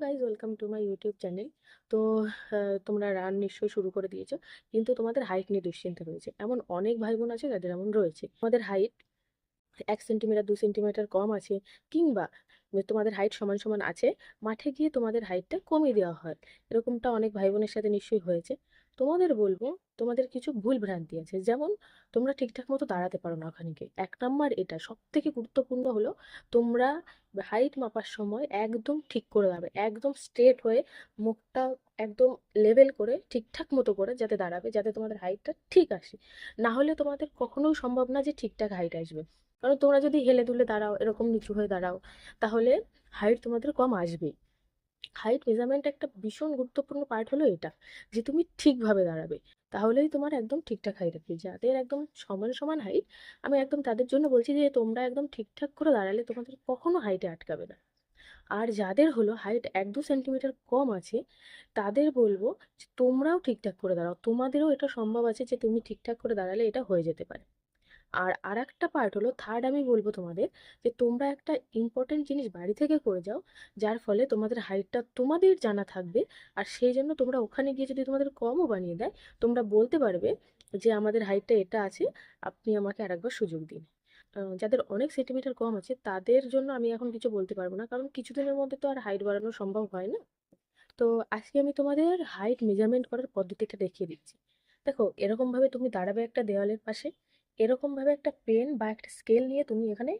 Guys, welcome to my YouTube channel. তো তোমরা run নিশ্চয়ই শুরু করে দিয়েছো, কিন্তু তোমাদের হাইট নিয়ে দুশ্চিন্তা রয়েছে। এমন অনেক ভাই বোন আছে যাদের এমন রয়েছে, তোমাদের হাইট 1 সেন্টিমিটার 2 সেন্টিমিটার কম আছে, কিংবা তোমাদের হাইট সমান সমান আছে, মাঠে গিয়ে তোমাদের হাইটটা কমিয়ে দেওয়া হয়। এরকমটা অনেক ভাই বোনের সাথে নিশ্চয়ই হয়েছে। তোমাদের বলবো, তোমাদের কিছু ভুল ভ্রান্তি আছে। যেমন, তোমরা ঠিকঠাক মতো দাঁড়াতে পারো না ওখানে গিয়ে। 1 নাম্বার, এটা সব থেকে গুরুত্বপূর্ণ হলো, তোমরা হাইট মাপার সময় একদম ঠিক করে দাঁড়াবে, একদম স্ট্রেট হয়ে, মুখটা একদম লেভেল করে, ঠিকঠাক মতো করে যাতে দাঁড়াবে, যাতে তোমাদের হাইটটা ঠিক আসে। না হলে তোমাদের কখনোই সম্ভব না যে ঠিকঠাক হাইট আসবে। কারণ তোমরা যদি হেলে দুলে দাঁড়াও, এরকম নিচু হয়ে দাঁড়াও, তাহলে হাইট তোমাদের কম আসবেই। হাইট মেজারমেন্ট একটা ভীষণ গুরুত্বপূর্ণ পার্ট হলো এটা, যে তুমি ঠিকভাবে দাঁড়াবে, তাহলেই তোমার একদম ঠিকঠাক হাইট আসবে। যাদের একদম সমান সমান হাইট, আমি একদম তাদের জন্য বলছি যে তোমরা একদম ঠিকঠাক করে দাঁড়ালে তোমাদের কখনো হাইটে আটকাবে না। আর যাদের হলো হাইট 1-2 সেন্টিমিটার কম আছে, তাদের বলবো যে তোমরাও ঠিকঠাক করে দাঁড়াও। তোমাদেরও এটা সম্ভব আছে যে তুমি ঠিকঠাক করে দাঁড়ালে এটা হয়ে যেতে পারে। আর আরেকটা পার্ট হলো, থার্ড, আমি বলবো তোমাদের যে তোমরা একটা ইম্পর্টেন্ট জিনিস বাড়ি থেকে করে যাও, যার ফলে তোমাদের হাইটটা তোমাদের জানা থাকবে। আর সেই জন্য তোমরা ওখানে গিয়ে যদি তোমাদের কমও বানিয়ে দেয়, তোমরা বলতে পারবে যে আমাদের হাইটটা এটা আছে, আপনি আমাকে আরেকবার সুযোগ দিন। যাদের অনেক সেন্টিমিটার কম আছে তাদের জন্য আমি এখন কিছু বলতে পারবো না, কারণ কিছুদিনের মধ্যে তো আর হাইট বাড়ানো সম্ভব হয় না। তো আজকে আমি তোমাদের হাইট মেজারমেন্ট করার পদ্ধতিটা দেখিয়ে দিচ্ছি। দেখো, এরকম ভাবে তুমি দাঁড়াবে একটা দেওয়ালের পাশে। এরকম ভাবে একটা পেন বা একটা স্কেল নিয়ে তুমি এখানে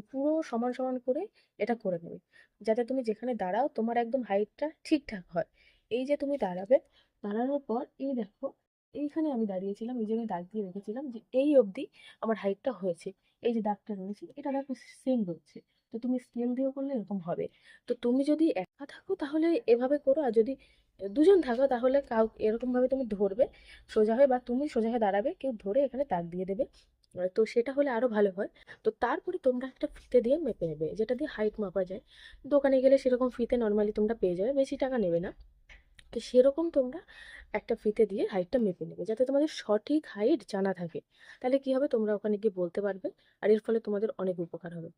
পুরো সমান সমান করে এটা করে নেবে, যাতে তুমি যেখানে দাঁড়াও তোমার একদম হাইটটা ঠিকঠাক হয়। এই যে তুমি দাঁড়াবে, দাঁড়ানোর পর এই দেখো, এইখানে আমি দাঁড়িয়েছিলাম, এই যে আমি দাগ দিয়ে রেখেছিলাম যে এই অবধি আমার হাইটটা হয়েছে। এই যে দাগটা রয়েছে, এটা দেখো সেম রয়েছে। তো তুমি স্কেল দিয়েও করলে এরকম হবে। তো তুমি যদি একা থাকো তাহলে এভাবে করো, আর যদি দুজন থাকো তাহলে এরকম ভাবে তুমি ধরবে সোজা হয়ে, বা তুমি সোজা হয়ে দাঁড়াবে, কেউ ধরে এখানে তাক দিয়ে দেবে। তো সেটা হলে আরো ভালো হয়। তো তারপরে তোমরা একটা ফিতে দিয়ে মেপে নেবে, যেটা দিয়ে হাইট মাপা যায়। দোকানে গেলে সেরকম ফিতে নর্মালি তোমরা পেয়ে যাবে, বেশি টাকা নেবে না। তো সেরকম তোমরা একটা ফিতে দিয়ে হাইটটা মেপে নেবে, যাতে তোমাদের সঠিক হাইট জানা থাকে। তাহলে কি হবে, তোমরা ওখানে গিয়ে বলতে পারবে, আর এর ফলে তোমাদের অনেক উপকার হবে।